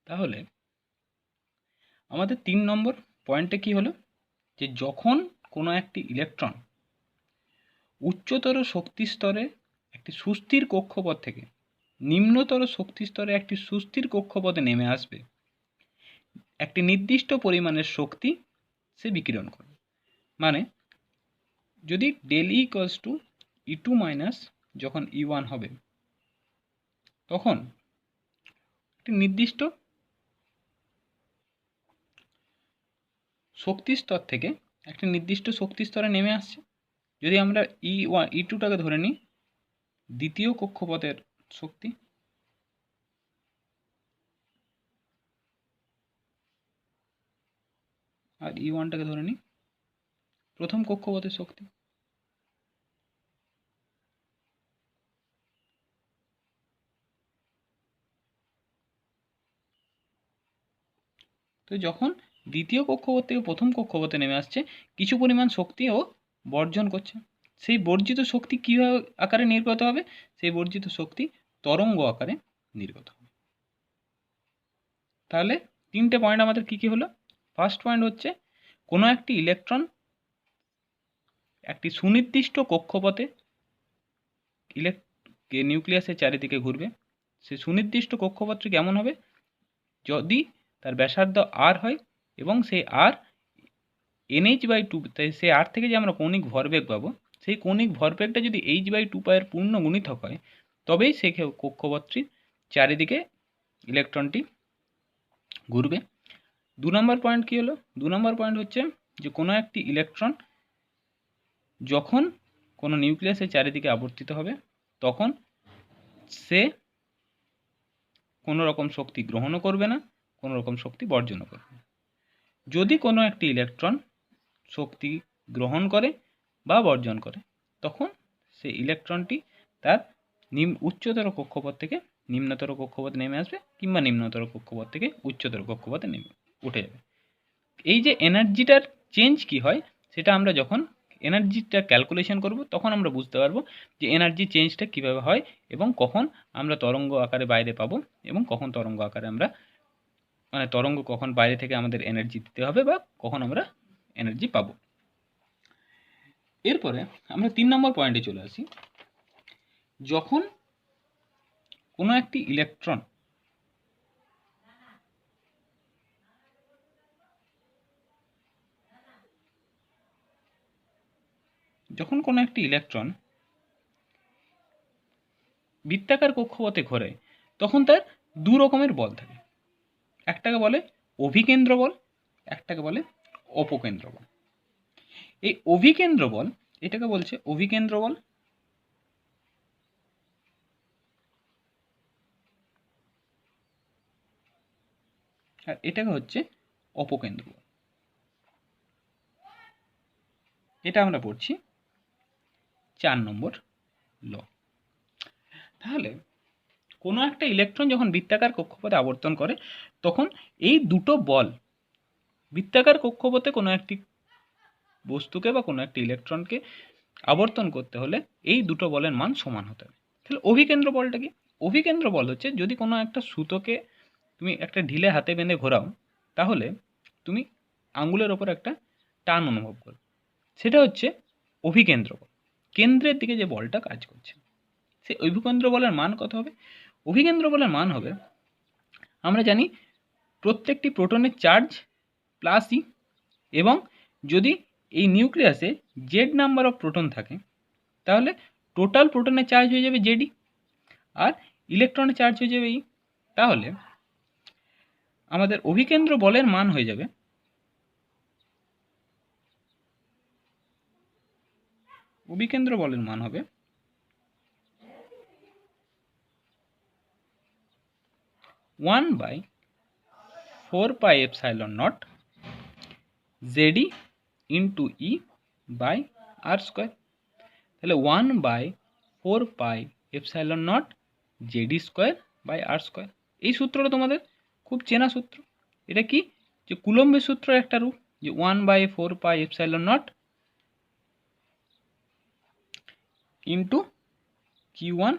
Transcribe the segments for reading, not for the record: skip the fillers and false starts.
তাহলে আমাদের 3 নম্বর পয়েন্টে কি হলো, যে যখন কোনো একটি ইলেকট্রন উচ্চতর শক্তি স্তরে একটি সুস্থির কক্ষপথ থেকে নিম্নতর শক্তি স্তরে একটি সুস্থির কক্ষপথে নেমে আসবে, একটি নির্দিষ্ট পরিমাণের শক্তি সে বিকিরণ করবে। মানে যদি del E equals to E2 minus যখন E1 হবে, তখন একটি নির্দিষ্ট শক্তি স্তর থেকে একটি নির্দিষ্ট শক্তি স্তরে নেমে আসছে। যদি আমরা E2টাকে ধরে নিই দ্বিতীয় কক্ষপথের শক্তি, আর E1টাকে ধরে নিই প্রথম কক্ষপথের শক্তি। তো যখন দ্বিতীয় কক্ষপথ থেকে প্রথম কক্ষপথে নেমে আসছে, কিছু পরিমাণ শক্তি ও বর্জন করছে। সেই বর্জিত শক্তি কীভাবে আকারে নির্গত হবে? সেই বর্জিত শক্তি তরঙ্গ আকারে নির্গত হবে। তাহলে 3টে পয়েন্ট আমাদের কী কী হলো? ফার্স্ট পয়েন্ট হচ্ছে কোনো একটি ইলেকট্রন একটি সুনির্দিষ্ট কক্ষপথে নিউক্লিয়াসের চারিদিকে ঘুরবে। সেই সুনির্দিষ্ট কক্ষপথটি কেমন হবে? যদি তার ব্যাসার্ধ r হয় এবং সেই r NH/2, তাই সেই r থেকে যে আমরা কৌণিক ভরবেগ পাবো, সেই কৌণিক ভরবেগটা যদি h/2π এর পূর্ণ গুণিতক হয়, তবেই সেই কক্ষপথটির চারিদিকে ইলেকট্রনটি ঘুরবে। 2 নম্বর পয়েন্ট কী হলো? 2 নম্বর পয়েন্ট হচ্ছে যে কোনো একটি ইলেকট্রন যখন কোনো নিউক্লিয়াসের চারিদিকে আবর্তিত হবে, তখন সে কোনো রকম শক্তি গ্রহণও করবে না, কোনো রকম শক্তি বর্জনও করবে না। যদি কোনো একটি ইলেকট্রন শক্তি গ্রহণ করে বা বর্জন করে, তখন সেই ইলেকট্রনটি তার উচ্চতর কক্ষপথ থেকে নিম্নতর কক্ষপথে নেমে আসবে, কিংবা নিম্নতর কক্ষপথ থেকে উচ্চতর কক্ষপথে নেমে উঠে যাবে। এই যে এনার্জিটার চেঞ্জ কি হয়, সেটা আমরা যখন এনার্জিটা ক্যালকুলেশন করব, তখন আমরা বুঝতে পারবো যে এনার্জি চেঞ্জটা কীভাবে হয় এবং কখন আমরা তরঙ্গ আকারে বাইরে পাবো এবং কখন তরঙ্গ আকারে আমরা, মানে তরঙ্গ কখন বাইরে থেকে আমাদের এনার্জি দিতে হবে বা কখন আমরা এনার্জি পাবো। এরপরে আমরা 3 নম্বর পয়েন্টে চলে আসি। যখন কোনো একটি ইলেকট্রন বৃত্তাকার কক্ষপথে ঘোরে, তখন তার 2 রকমের বল থাকে। একটাকে বলে অভিকেন্দ্র বল, একটাকে বলে অপকেন্দ্র বল। এই অভিকেন্দ্র বল, এটাকে বলছে অভিকেন্দ্র বল, আর এটাকে হচ্ছে অপকেন্দ্র বল। এটা আমরা পড়ছি 4 নম্বর ল। তাহলে কোনো একটা ইলেকট্রন যখন বৃত্তাকার কক্ষপথে আবর্তন করে, তখন এই দুটো বল বৃত্তাকার কক্ষপথে কোনো একটি বস্তুকে বা কোনো একটি ইলেকট্রনকে আবর্তন করতে হলে এই দুটো বলের মান সমান হতে হবে। তাহলে অভিকেন্দ্র বলটা কি? অভিকেন্দ্র বল হচ্ছে যদি কোনো একটা সুতোকে তুমি একটা ঢিলে হাতে বেঁধে ঘোরাও, তাহলে তুমি আঙুলের ওপর একটা টান অনুভব করো, সেটা হচ্ছে অভিকেন্দ্র বল। কেন্দ্রের দিকে যে বলটা কাজ করছে, সেই অভিকেন্দ্র বলের মান কত হবে? অভিকেন্দ্র বলের মান হবে, আমরা জানি প্রত্যেকটি প্রোটনের চার্জ প্লাস ই, এবং যদি এই নিউক্লিয়াসে জেড নাম্বার অফ প্রোটন থাকে, তাহলে টোটাল প্রোটনের চার্জ হয়ে যাবে জেডি, আর ইলেকট্রনের চার্জ হয়ে যাবে ই। তাহলে আমাদের অভিকেন্দ্র বলের মান হয়ে যাবে অভিকেন্দ্র বলের মান হবে 1/4πε0 Z D into E by R square. তাহলে 1/4πε0 Z D square by R square. এই সূত্রটা তোমাদের খুব চেনা সূত্র। এটা কি? যে কুলম্বের সূত্রের একটা রূপ, যে 1/4πε0 into Q1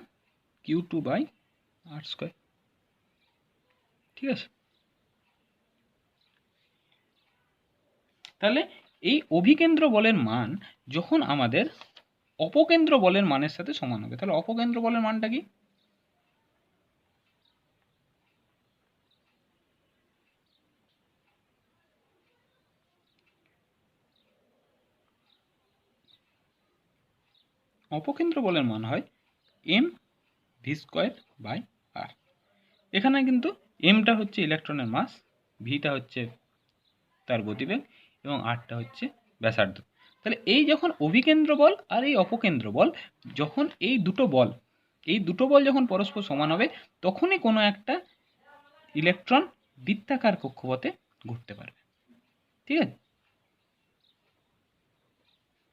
Q2 by R square. ঠিক আছে? তাহলে এই অভিকেন্দ্র বলের মান যখন আমাদের অপকেন্দ্র বলের মানের সাথে সমান হবে, তাহলে অপকেন্দ্র বলের মানটা কি? অপকেন্দ্র বলের মান হয় M V square by R. এখানে কিন্তু এমটা হচ্ছে ইলেকট্রনের মাস, ভিটা হচ্ছে তার গতিবেগ এবং আরটা হচ্ছে ব্যাসার্ধ। তাহলে এই যখন অভিকেন্দ্র বল আর এই অপকেন্দ্র বল, যখন এই দুটো বল যখন পরস্পর সমান হবে, তখনই কোনো একটা ইলেকট্রন বৃত্তাকার কক্ষপথে ঘুরতে পারবে। ঠিক আছে,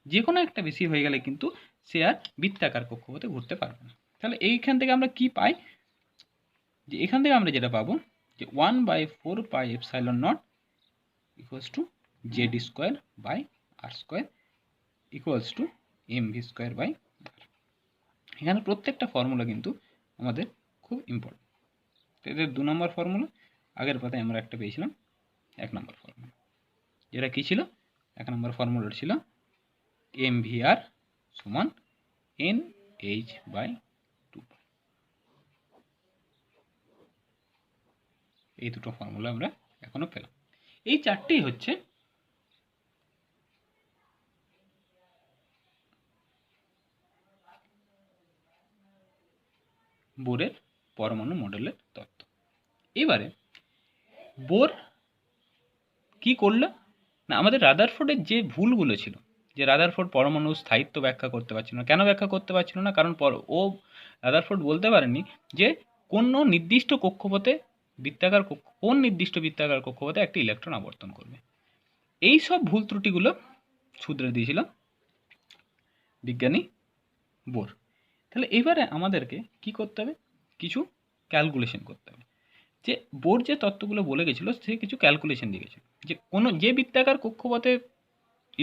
যে কোনো একটা বেশি হয়ে গেলে কিন্তু সে আর বৃত্তাকার কক্ষপথে ঘুরতে পারবে না। তাহলে এইখান থেকে আমরা কি পাই, যে এখান থেকে আমরা যেটা পাবো যে 1/4πε0 equals to Z square by R square equals to M V square by R. এখানে প্রত্যেকটা ফর্মুলা কিন্তু আমাদের খুব ইম্পর্টেন্ট। এদের 2 নম্বর ফর্মুলা, আগের পাতায় আমরা একটা পেয়েছিলাম 1 নম্বর ফর্মুলা, যেটা কী ছিল? 1 নম্বর ফর্মুলা ছিল এম ভি আর সমান এন এইচ বাই 2। এই দুটো ফর্মুলা আমরা এখনো পেলাম। এই চারটেই হচ্ছে বোরের পরমাণু মডেলের তত্ত্ব। এবারে বোর কি করলো না, আমাদের রাদারফোর্ডের যে ভুলগুলো ছিল, যে রাদারফোর্ড পরমাণুর স্থায়িত্ব ব্যাখ্যা করতে পারছিল না। কেন ব্যাখ্যা করতে পারছিল না? কারণ রাদারফোর্ড বলতে পারেনি যে কোনো নির্দিষ্ট কক্ষপথে কোন নির্দিষ্ট বৃত্তাকার কক্ষপথে একটি ইলেকট্রন আবর্তন করবে। এই সব ভুল ত্রুটিগুলো শুধরে দিয়েছিল বিজ্ঞানী বোর। তাহলে এবারে আমাদেরকে কি করতে হবে? কিছু ক্যালকুলেশন করতে হবে। যে বোর যে তত্ত্বগুলো বলে গেছিলো, সে কিছু ক্যালকুলেশন দিয়ে গেছিলো যে যে বৃত্তাকার কক্ষপথে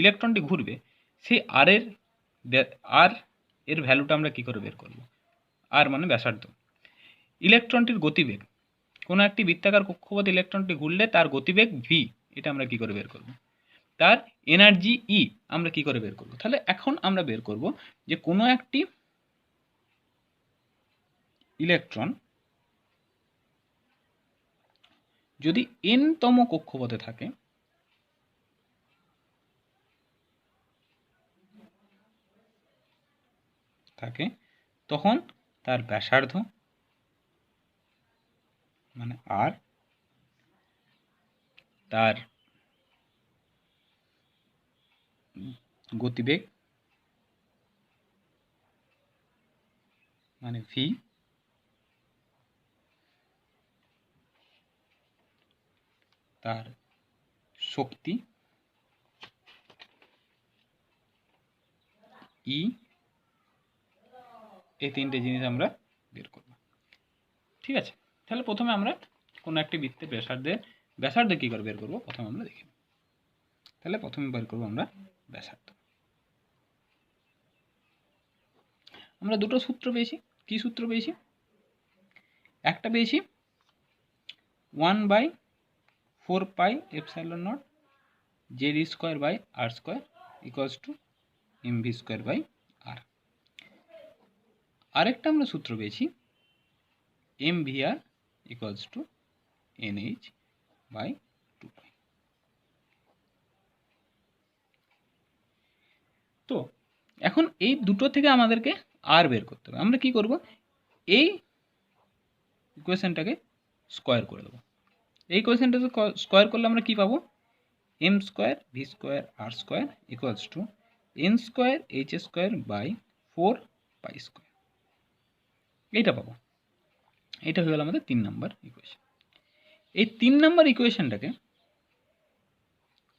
ইলেকট্রনটি ঘুরবে, সেই আর এর ভ্যালুটা আমরা কি করে বের করব? আর মানে ব্যাসার্ধ। ইলেকট্রনটির গতিবেগ, কোনো একটি বৃত্তাকার কক্ষপথে ইলেকট্রনটি ঘুরলে তার গতিবেগ ভি, এটা আমরা কি করে বের করব? তার এনার্জি ই আমরা কি করে বের করব? তাহলে এখন আমরা বের করব যে কোনো একটি ইলেকট্রন যদি n তম কক্ষপথে থাকে তখন তার ব্যাসার্ধ মানে আর, তার গতিবেগ মানে ভি, তার শক্তি ই, এই তিনটে জিনিস আমরা বের করব। ঠিক আছে, তাহলে প্রথমে আমরা কোনো একটি বৃত্তের ব্যাসার্ধ কী করে বের করব প্রথমে আমরা দেখি। তাহলে প্রথমে বের করব আমরা ব্যাসার্ধ। আমরা দুটো সূত্র পেয়েছি। কি সূত্র পেয়েছি? একটা পেয়েছি 1/4πε0 Z square by R square equals to M V square by R. আরেকটা আমরা সূত্র পেয়েছি M V R equals to N H by 2π। তো এখন এই দুটো থেকে আমাদেরকে আর বের করতে হবে। আমরা কি করব? এই ইকুয়েশনটাকে স্কোয়ার করে দেবো। এই ইকুয়েশনটাকে স্কোয়ার করলে আমরা কি পাবো? M square V square R square equals to N square H square by 4π square, এইটা পাবো। এটা হয়ে গেল আমাদের 3 নম্বর ইকুয়েশন। এই 3 নম্বর ইকুয়েশনটাকে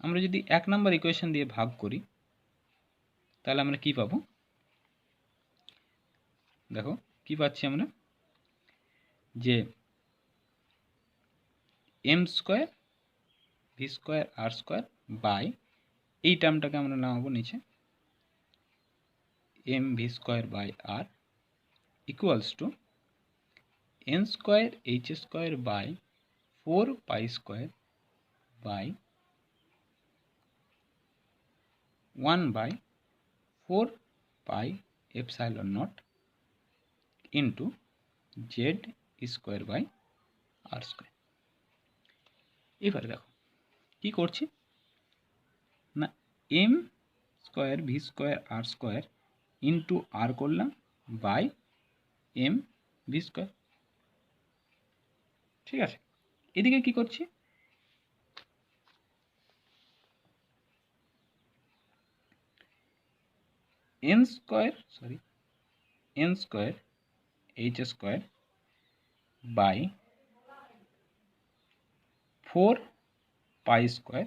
আমরা যদি 1 নম্বর ইকুয়েশন দিয়ে ভাগ করি, তাহলে আমরা কি পাবো? দেখো কি পাচ্ছি আমরা, যে M square V square R square by, এই টার্মটাকে আমরা নামাবো নিচে, M V square by R equals to N square H square by 4π square by 1/4πε0 into Z square by R square. এবার দেখো কি করছি না, M square V square R square into R করলাম বাই এম ভি স্কোয়ার। ঠিক আছে, এদিকে কি করছি, N square H square by 4 square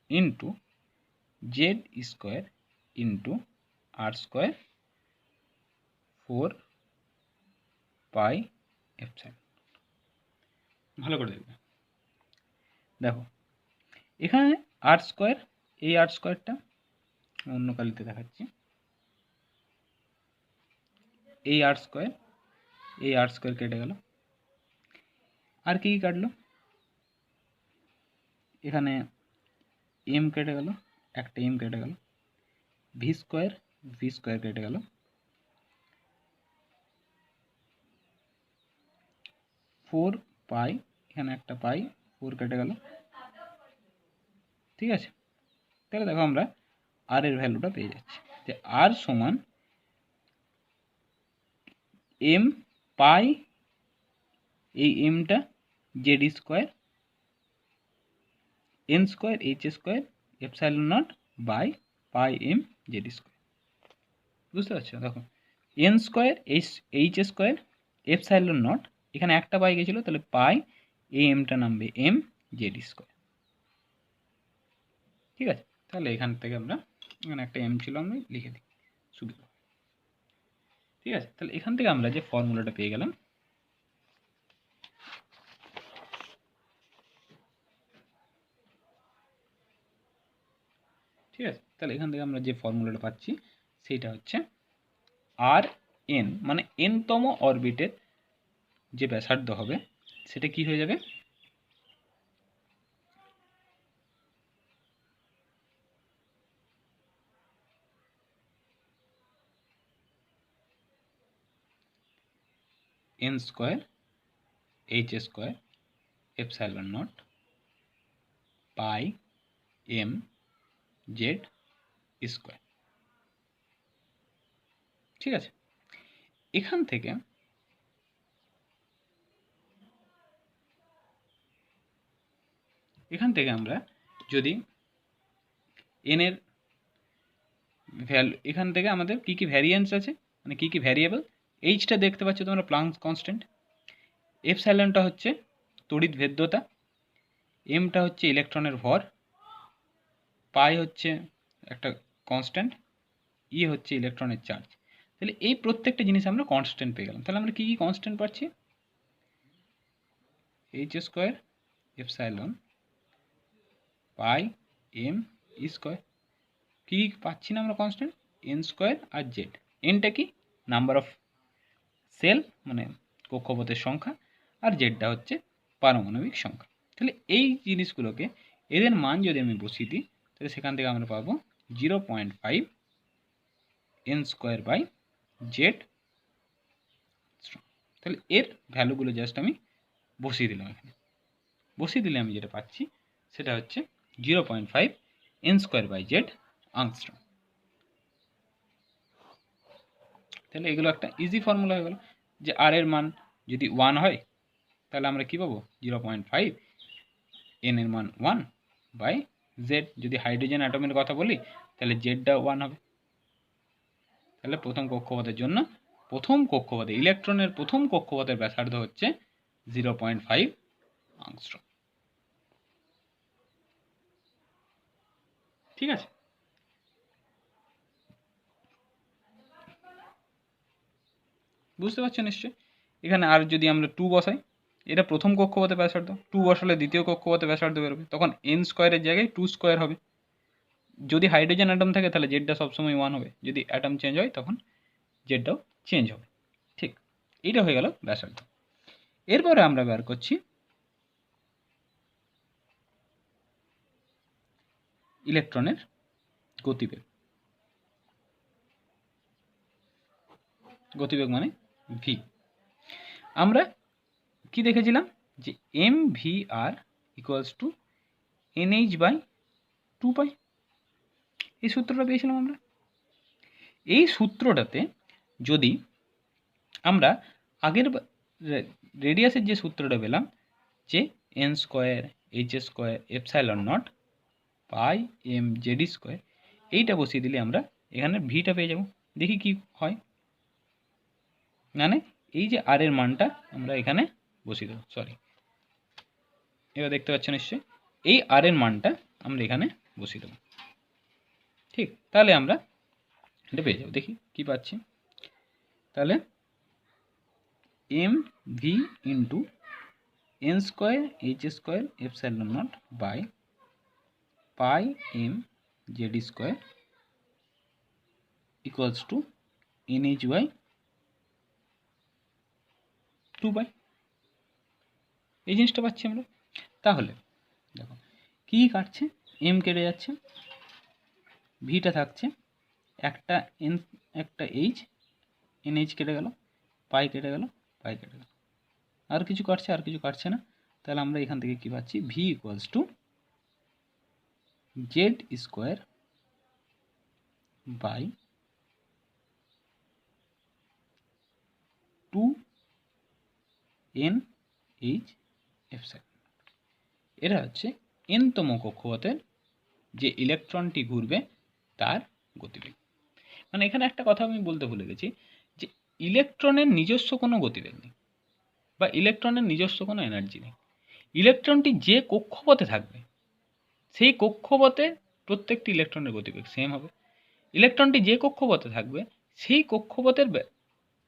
into Z square into R square 4πε। ভালো করে দেখবে, দেখো এখানে আর স্কোয়ার, এই আর স্কোয়ারটা অন্য কালিতে দেখাচ্ছি, এই আর স্কোয়ার কেটে গেল, আর কি কাটলো, এখানে এম কেটে গেল, একটা এম কেটে গেল, ভি স্কোয়ার কেটে গেল, 4π, এখানে একটা পাই, 4 কেটে গেল। ঠিক আছে, তাহলে দেখো আমরা আর এর ভ্যালুটা পেয়ে যাচ্ছি যে আর সমান এম পাই, এই এমটা Z square N square H square epsilon not by pi M Z square. বুঝতে পারছো, দেখো N square H square epsilon naught, এখানে একটা পাই গেছিলো, তাহলে পাই এই এমটা নামবে এম জেড স্কোয়ার। ঠিক আছে, তাহলে এখান থেকে আমরা, এখানে একটা এম ছিল, আমরা লিখে দিই সুবিধা। ঠিক আছে, তাহলে এখান থেকে আমরা যে ফর্মুলাটা পেয়ে গেলাম, ঠিক আছে, তাহলে এখান থেকে আমরা যে ফর্মুলাটা পাচ্ছি সেটা হচ্ছে আর এন, মানে এনতম অরবিটের যে ব্যাসার্ধ হবে সেটা কি হয়ে যাবে, n square H square epsilon nought pi M Z square. ঠিক আছে, এখান থেকে আমরা যদি এন এর ভ্যালু, এখান থেকে আমাদের কি কি ভ্যারিয়েন্স আছে, মানে কি কি ভ্যারিয়েবল, এইচটা দেখতে পাচ্ছ তোমরা প্লাঙ্কস কনস্ট্যান্ট, এপসাইলনটা হচ্ছে তড়িৎ ভেদ্যতা, এমটা হচ্ছে ইলেকট্রনের ভর, পাই হচ্ছে একটা কনস্ট্যান্ট, ই হচ্ছে ইলেকট্রনের চার্জ। তাহলে এই প্রত্যেকটা জিনিস আমরা কনস্ট্যান্ট পেয়ে গেলাম। তাহলে আমরা কি কি কনস্ট্যান্ট পাচ্ছি, এইচ স্কোয়ার এপসাইলন পাই এম স্কোয়ার, কি পাচ্ছি না আমরা কনস্ট্যান্ট, এন স্কোয়ার আর জেড, এনটা কি নাম্বার অফ সেল মানে কক্ষপথের সংখ্যা, আর জেডটা হচ্ছে পারমাণবিক সংখ্যা। তাহলে এই জিনিসগুলোকে, এদের মান যদি আমি বসিয়ে দিই, তাহলে সেখান থেকে আমরা পাবো 0.5 এন স্কোয়ার বাই জেড। তাহলে এর ভ্যালুগুলো জাস্ট আমি বসিয়ে দিলাম, এখানে বসিয়ে দিলে আমি যেটা পাচ্ছি সেটা হচ্ছে 0.5 এন স্কোয়ার বাই জেড আংস্ট্রম। তাহলে এগুলো একটা ইজি ফর্মুলা হয়ে গেল, যে আর এর মান যদি 1 হয় তাহলে আমরা কি পাবো, 0.5, এন এর মান 1 বাই জেড, যদি হাইড্রোজেন অ্যাটমের কথা বলি তাহলে জেডটা 1 হবে। তাহলে প্রথম কক্ষপথের জন্য, ইলেকট্রনের প্রথম কক্ষপথের ব্যাসার্ধ হচ্ছে 0.5 আংস্ট্রম। ঠিক আছে, বুঝতে পারছো নিশ্চয়ই। এখানে আর যদি আমরা 2 বসাই, এটা প্রথম কক্ষপথে ব্যাসার্ধ, 2 বসালে দ্বিতীয় কক্ষপথে ব্যাসার্ধ বেরোবে, তখন এন স্কোয়ারের জায়গায় 2 স্কোয়ার হবে। যদি হাইড্রোজেন অ্যাটম থাকে তাহলে জেডটা সবসময় 1 হবে, যদি অ্যাটম চেঞ্জ হয় তখন জেডটাও চেঞ্জ হবে। ঠিক, এইটা হয়ে গেল ব্যাসার্ধ। এরপরে আমরা বের করছি ইলেকট্রনের গতিবেগ। গতিবেগ মানে ভি। আমরা কি দেখেছিলাম যে m V R equals to n h by 2 pi, এই সূত্রটা পেয়েছিলাম আমরা। এই সূত্রটাতে যদি আমরা আগের রেডিয়াসের যে সূত্রটা পেলাম যে n square H square epsilon nought pi m z square, এইটা বসিয়ে দিলে আমরা এখানে ভিটা পেয়ে যাব। দেখি কি হয়, মানে এই যে আর এর মানটা আমরা এখানে বসিয়ে দেবো, সরি এবার দেখতে পাচ্ছেন নিশ্চয়ই, এই আর এর মানটা আমরা এখানে বসিয়ে দেবো। ঠিক, তাহলে আমরা এটা পেয়ে যাবো। দেখি কি পাচ্ছি, তাহলে m v into n square H square epsilon not by pi M Z square equals to n h by 2 pi, এই জিনিসটা পাচ্ছি আমরা। তাহলে দেখো কি কাটছে, এম কেটে যাচ্ছে, ভিটা থাকছে, একটা এন একটা এইচ, এনএইচ কেটে গেল, পাই কেটে গেল, পাই কেটে গেল, আর কিছু কাটছে, আর কিছু কাটছে না। তাহলে আমরা এখান থেকে কি পাচ্ছি, v equals to Z square by 2 n h epsilon. এরা হচ্ছে এনতম কক্ষপথের যে ইলেকট্রনটি ঘুরবে তার গতিবেগ। মানে এখানে একটা কথা আমি বলতে ভুলে গেছি যে ইলেকট্রনের নিজস্ব কোনো গতিবেগ নেই বা ইলেকট্রনের নিজস্ব কোনো এনার্জি নেই। ইলেকট্রনটি যে কক্ষপথে থাকবে সেই কক্ষপথে প্রত্যেকটি ইলেকট্রনের গতিবেগ সেম হবে। ইলেকট্রনটি যে কক্ষপথে থাকবে সেই কক্ষপথের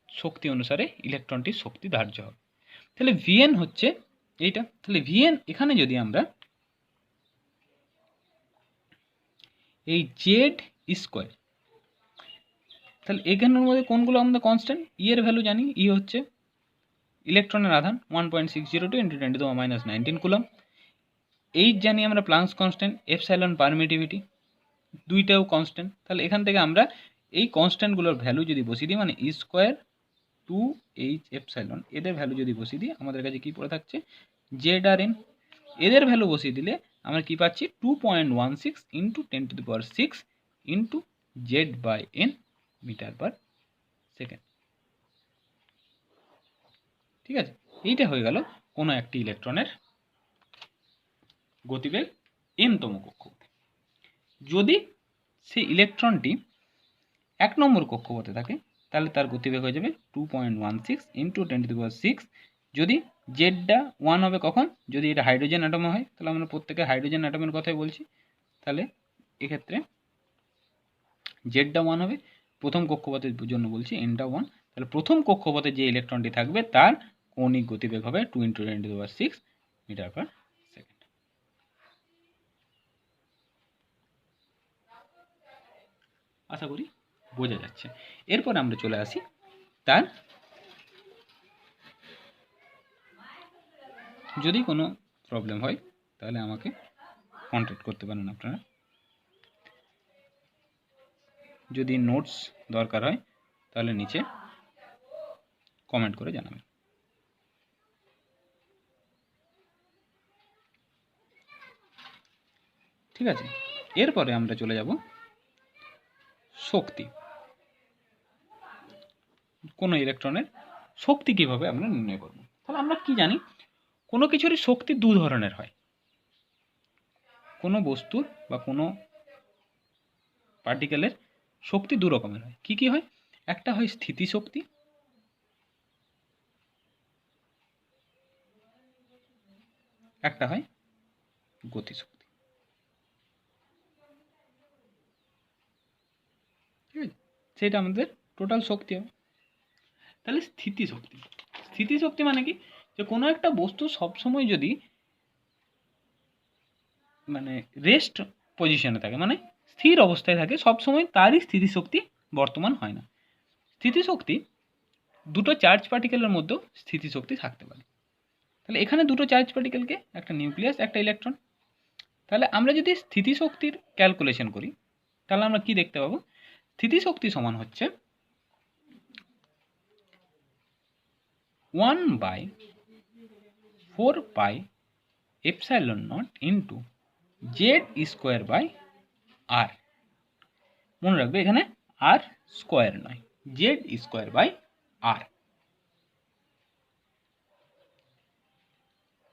শক্তি অনুসারে ইলেকট্রনটির শক্তি ধার্য হবে। তাহলে ভিএন হচ্ছে এইটা। তাহলে ভিএন এখানে যদি আমরা এই জেড স্কোয়ার, তাহলে এখানের মধ্যে কোনগুলো আমাদের কনস্ট্যান্ট, ই এর ভ্যালু জানি, ই হচ্ছে ইলেকট্রনের আধান 1.602 × 10⁻19 কুলম। এইচ জানি আমরা প্লাঙ্কস কনস্ট্যান্ট, এপসাইলন পারমিটিভিটি, দুইটাও কনস্ট্যান্ট। তাহলে এখান থেকে আমরা এই কনস্ট্যান্টগুলোর ভ্যালু যদি বসিয়ে দিই, মানে ই স্কোয়ার 2h এপসাইলন, এদের ভ্যালু যদি বসিয়ে দিই আমাদের কাছে কি পড়ে থাকছে, জেড আর এন। এদের ভ্যালু বসিয়ে দিলে আমরা কি পাচ্ছি, 2.16 × 10⁶ into z by n metre per second. ঠিক আছে, এইটা হয়ে গেল কোনো একটি ইলেকট্রনের গতিবেগ এনতম কক্ষপথে। যদি সেই ইলেকট্রনটি 1 নম্বর কক্ষপথে থাকে তাহলে তার গতিবেগ হয়ে যাবে 2.16 × 10⁶। যদি জেডটা 1 হবে কখন, যদি এটা হাইড্রোজেন অ্যাটম হয়, তাহলে আমরা প্রত্যেকে হাইড্রোজেন অ্যাটমের কথাই বলছি, তাহলে এক্ষেত্রে জেডটা 1 হবে। প্রথম কক্ষপথের জন্য বলছি এনটা 1, তাহলে প্রথম কক্ষপথে যে ইলেকট্রনটি থাকবে তার কৌণিক গতিবেগ হবে 2 × 10⁶ মিটার পার সেকেন্ড। আশা করি বোঝা যাচ্ছে। এরপর আমরা চলে আসি তার, যদি কোনো প্রবলেম হয় তাহলে আমাকে কন্ট্যাক্ট করতে পারেন আপনারা, যদি নোটস দরকার হয় তাহলে নিচে কমেন্ট করে জানাবেন। ঠিক আছে, এরপরে আমরা চলে যাব শক্তি। কোনো ইলেকট্রনের শক্তি কিভাবে আমরা নির্ণয় করব। তাহলে আমরা কি জানি, কোনো কিছুরই শক্তি দু ধরনের হয়। কোনো বস্তুর বা কোনো পার্টিকেলের শক্তি দু রকমের হয়। কি কি হয়, একটা হয় স্থিতিশক্তি, একটা হয় গতিশক্তি। ঠিক আছে, সেটা আমাদের টোটাল শক্তি হবে। তাহলে স্থিতিশক্তি, স্থিতিশক্তি মানে কি, যে কোনো একটা বস্তু সবসময় যদি মানে রেস্ট পজিশনে থাকে, মানে স্থির অবস্থায় থাকে সবসময়, তারই স্থিতিশক্তি বর্তমান হয় না। স্থিতিশক্তি দুটো চার্জ পার্টিকেলের মধ্যেও স্থিতিশক্তি থাকতে পারে। তাহলে এখানে দুটো চার্জ পার্টিকেলকে, একটা নিউক্লিয়াস একটা ইলেকট্রন। তাহলে আমরা যদি স্থিতিশক্তির ক্যালকুলেশন করি তাহলে আমরা কি দেখতে পাবো, স্থিতিশক্তি সমান হচ্ছে 1/4 pi epsilon naught into Z square by R. মনে রাখবে এখানে আর স্কোয়ার নয়, জেড স্কোয়ার বাই আর।